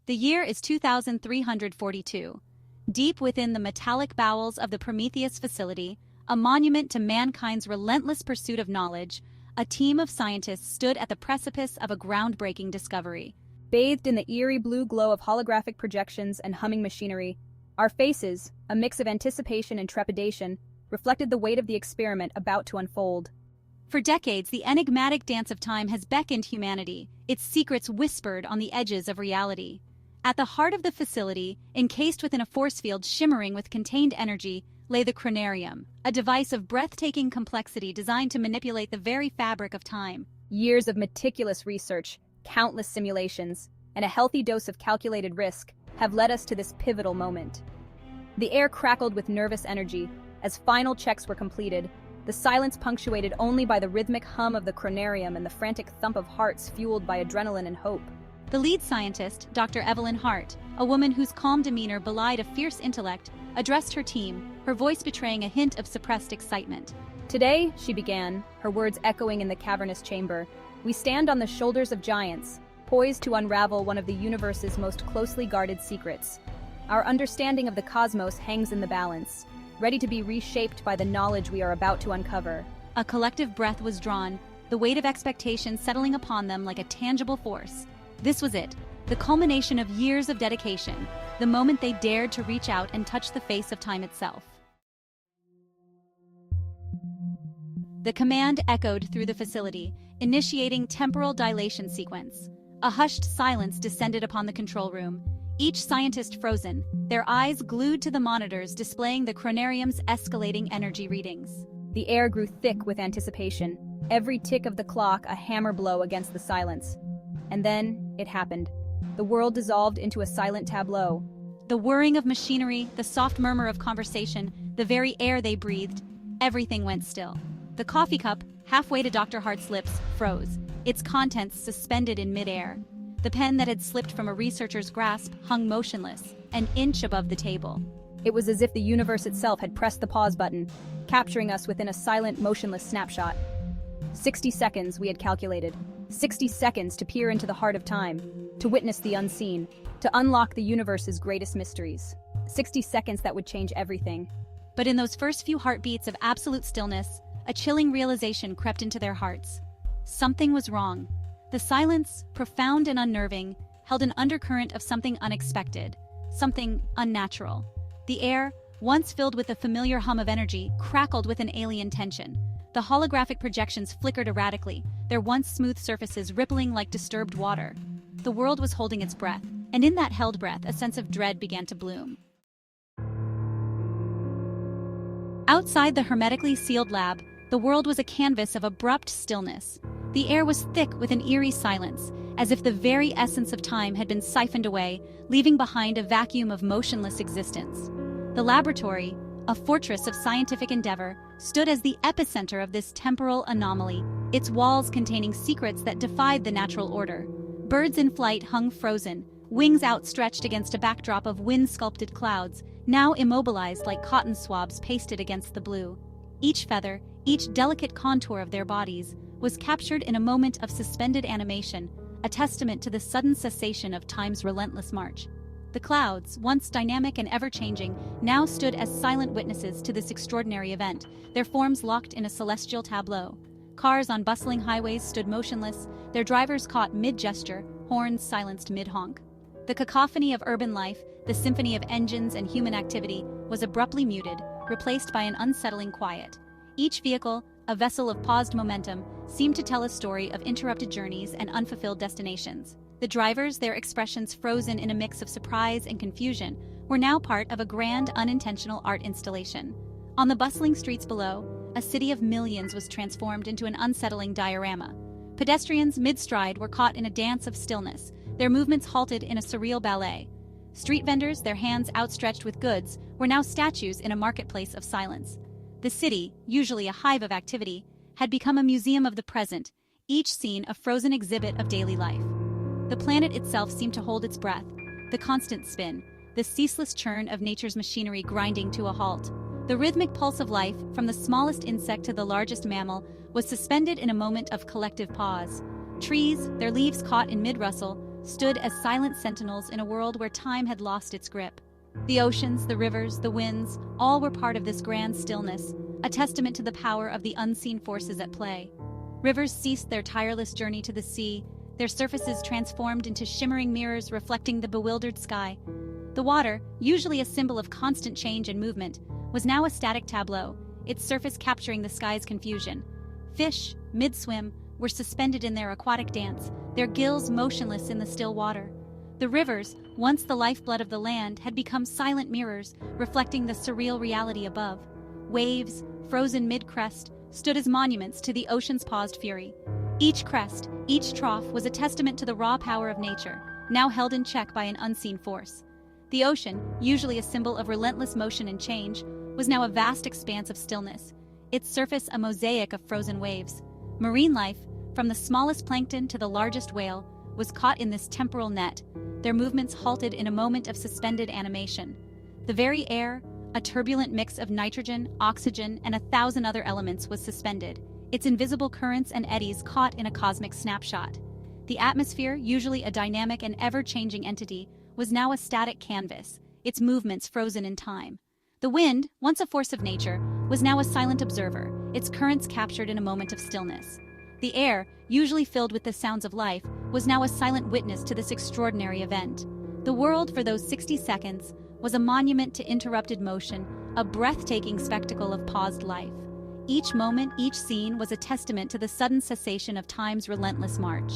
The year is 2342. Deep within the metallic bowels of the Prometheus facility, a monument to mankind's relentless pursuit of knowledge, a team of scientists stood at the precipice of a groundbreaking discovery. Bathed in the eerie blue glow of holographic projections and humming machinery, our faces, a mix of anticipation and trepidation, reflected the weight of the experiment about to unfold. For decades, the enigmatic dance of time has beckoned humanity, its secrets whispered on the edges of reality. At the heart of the facility, encased within a force field shimmering with contained energy, lay the chronarium, a device of breathtaking complexity designed to manipulate the very fabric of time. Years of meticulous research, countless simulations, and a healthy dose of calculated risk have led us to this pivotal moment. The air crackled with nervous energy as final checks were completed, the silence punctuated only by the rhythmic hum of the chronarium and the frantic thump of hearts fueled by adrenaline and hope. The lead scientist, Dr. Evelyn Hart, a woman whose calm demeanor belied a fierce intellect, addressed her team, her voice betraying a hint of suppressed excitement. Today, she began, her words echoing in the cavernous chamber, we stand on the shoulders of giants, poised to unravel one of the universe's most closely guarded secrets. Our understanding of the cosmos hangs in the balance, ready to be reshaped by the knowledge we are about to uncover. A collective breath was drawn, the weight of expectation settling upon them like a tangible force. This was it, the culmination of years of dedication, the moment they dared to reach out and touch the face of time itself. The command echoed through the facility, initiating temporal dilation sequence. A hushed silence descended upon the control room, each scientist frozen, their eyes glued to the monitors displaying the chronarium's escalating energy readings. The air grew thick with anticipation, every tick of the clock a hammer blow against the silence. And then, it happened. The world dissolved into a silent tableau. The whirring of machinery, the soft murmur of conversation, the very air they breathed, everything went still. The coffee cup, halfway to Dr. Hart's lips, froze, its contents suspended in midair. The pen that had slipped from a researcher's grasp hung motionless, an inch above the table. It was as if the universe itself had pressed the pause button, capturing us within a silent, motionless snapshot. 60 seconds, we had calculated. 60 seconds to peer into the heart of time, to witness the unseen, to unlock the universe's greatest mysteries. 60 seconds that would change everything. But in those first few heartbeats of absolute stillness, a chilling realization crept into their hearts. Something was wrong. The silence, profound and unnerving, held an undercurrent of something unexpected, something unnatural. The air, once filled with the familiar hum of energy, crackled with an alien tension. The holographic projections flickered erratically, their once smooth surfaces rippling like disturbed water. The world was holding its breath, and in that held breath, a sense of dread began to bloom. Outside the hermetically sealed lab, the world was a canvas of abrupt stillness. The air was thick with an eerie silence, as if the very essence of time had been siphoned away, leaving behind a vacuum of motionless existence. The laboratory, a fortress of scientific endeavor, stood as the epicenter of this temporal anomaly, its walls containing secrets that defied the natural order. Birds in flight hung frozen, wings outstretched against a backdrop of wind-sculpted clouds, now immobilized like cotton swabs pasted against the blue. Each feather, each delicate contour of their bodies, was captured in a moment of suspended animation, a testament to the sudden cessation of time's relentless march. The clouds, once dynamic and ever-changing, now stood as silent witnesses to this extraordinary event, their forms locked in a celestial tableau. Cars on bustling highways stood motionless, their drivers caught mid-gesture, horns silenced mid-honk. The cacophony of urban life, the symphony of engines and human activity, was abruptly muted, replaced by an unsettling quiet. Each vehicle, a vessel of paused momentum, seemed to tell a story of interrupted journeys and unfulfilled destinations. The drivers, their expressions frozen in a mix of surprise and confusion, were now part of a grand, unintentional art installation. On the bustling streets below, a city of millions was transformed into an unsettling diorama. Pedestrians, mid-stride, were caught in a dance of stillness, their movements halted in a surreal ballet. Street vendors, their hands outstretched with goods, were now statues in a marketplace of silence. The city, usually a hive of activity, had become a museum of the present, each scene a frozen exhibit of daily life. The planet itself seemed to hold its breath, the constant spin, the ceaseless churn of nature's machinery grinding to a halt. The rhythmic pulse of life, from the smallest insect to the largest mammal, was suspended in a moment of collective pause. Trees, their leaves caught in mid-rustle, stood as silent sentinels in a world where time had lost its grip. The oceans, the rivers, the winds, all were part of this grand stillness, a testament to the power of the unseen forces at play. Rivers ceased their tireless journey to the sea, their surfaces transformed into shimmering mirrors reflecting the bewildered sky. The water, usually a symbol of constant change and movement, was now a static tableau, its surface capturing the sky's confusion. Fish, mid-swim, were suspended in their aquatic dance, their gills motionless in the still water. The rivers, once the lifeblood of the land, had become silent mirrors, reflecting the surreal reality above. Waves, frozen mid-crest, stood as monuments to the ocean's paused fury. Each crest, each trough was a testament to the raw power of nature, now held in check by an unseen force. The ocean, usually a symbol of relentless motion and change, was now a vast expanse of stillness, its surface a mosaic of frozen waves. Marine life, from the smallest plankton to the largest whale, was caught in this temporal net, their movements halted in a moment of suspended animation. The very air, a turbulent mix of nitrogen, oxygen, and 1,000 other elements, was suspended, its invisible currents and eddies caught in a cosmic snapshot. The atmosphere, usually a dynamic and ever-changing entity, was now a static canvas, its movements frozen in time. The wind, once a force of nature, was now a silent observer, its currents captured in a moment of stillness. The air, usually filled with the sounds of life, was now a silent witness to this extraordinary event. The world, for those 60 seconds, was a monument to interrupted motion, a breathtaking spectacle of paused life. Each moment, each scene was a testament to the sudden cessation of time's relentless march.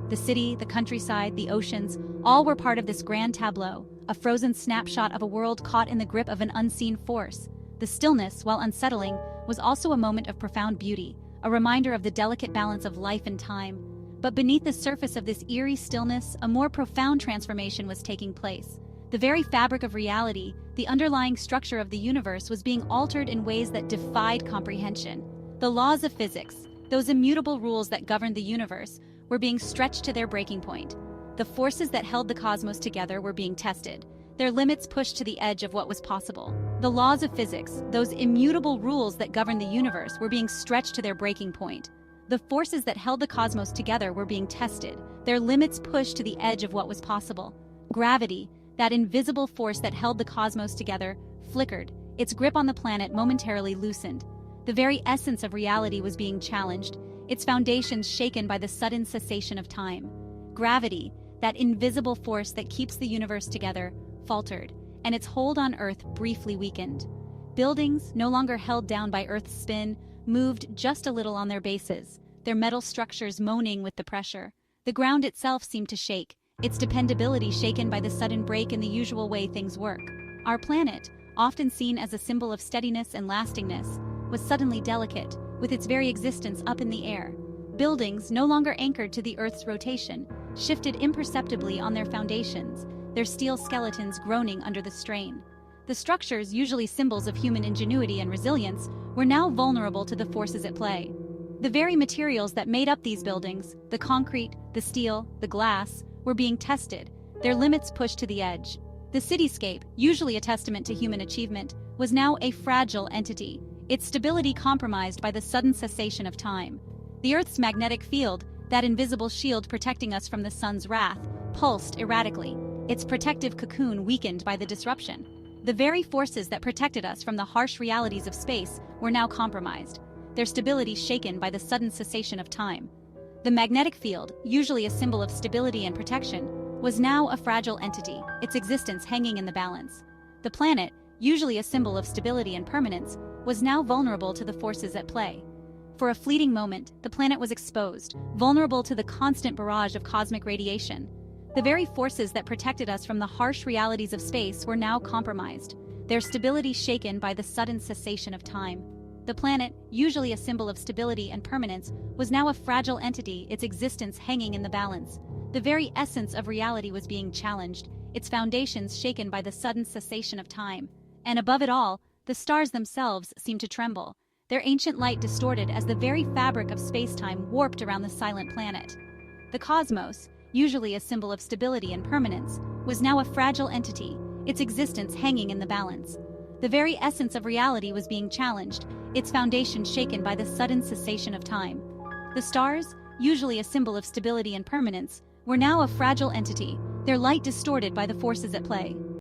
The city, the countryside, the oceans, all were part of this grand tableau, a frozen snapshot of a world caught in the grip of an unseen force. The stillness, while unsettling, was also a moment of profound beauty, a reminder of the delicate balance of life and time. But beneath the surface of this eerie stillness, a more profound transformation was taking place. The very fabric of reality, the underlying structure of the universe, was being altered in ways that defied comprehension. The laws of physics, those immutable rules that governed the universe, were being stretched to their breaking point. The forces that held the cosmos together were being tested, their limits pushed to the edge of what was possible. The laws of physics, those immutable rules that governed the universe, were being stretched to their breaking point. The forces that held the cosmos together were being tested, their limits pushed to the edge of what was possible. Gravity, that invisible force that held the cosmos together, flickered, its grip on the planet momentarily loosened. The very essence of reality was being challenged, its foundations shaken by the sudden cessation of time. Gravity, that invisible force that keeps the universe together, faltered, and its hold on Earth briefly weakened. Buildings, no longer held down by Earth's spin, moved just a little on their bases, their metal structures moaning with the pressure. The ground itself seemed to shake, its dependability shaken by the sudden break in the usual way things work. Our planet, often seen as a symbol of steadiness and lastingness, was suddenly delicate, with its very existence up in the air. Buildings, no longer anchored to the Earth's rotation, shifted imperceptibly on their foundations, their steel skeletons groaning under the strain. The structures, usually symbols of human ingenuity and resilience, were now vulnerable to the forces at play. The very materials that made up these buildings, the concrete, the steel, the glass, were being tested, their limits pushed to the edge. The cityscape, usually a testament to human achievement, was now a fragile entity, its stability compromised by the sudden cessation of time. The Earth's magnetic field, that invisible shield protecting us from the sun's wrath, pulsed erratically, its protective cocoon weakened by the disruption. The very forces that protected us from the harsh realities of space were now compromised, their stability shaken by the sudden cessation of time. The magnetic field, usually a symbol of stability and protection, was now a fragile entity, its existence hanging in the balance. The planet, usually a symbol of stability and permanence, was now vulnerable to the forces at play. For a fleeting moment, the planet was exposed, vulnerable to the constant barrage of cosmic radiation. The very forces that protected us from the harsh realities of space were now compromised, their stability shaken by the sudden cessation of time. The planet, usually a symbol of stability and permanence, was now a fragile entity, its existence hanging in the balance. The very essence of reality was being challenged, its foundations shaken by the sudden cessation of time. And above it all, the stars themselves seemed to tremble, their ancient light distorted as the very fabric of space-time warped around the silent planet. The cosmos, usually a symbol of stability and permanence, was now a fragile entity, its existence hanging in the balance. The very essence of reality was being challenged, its foundation shaken by the sudden cessation of time. The stars, usually a symbol of stability and permanence, were now a fragile entity, their light distorted by the forces at play.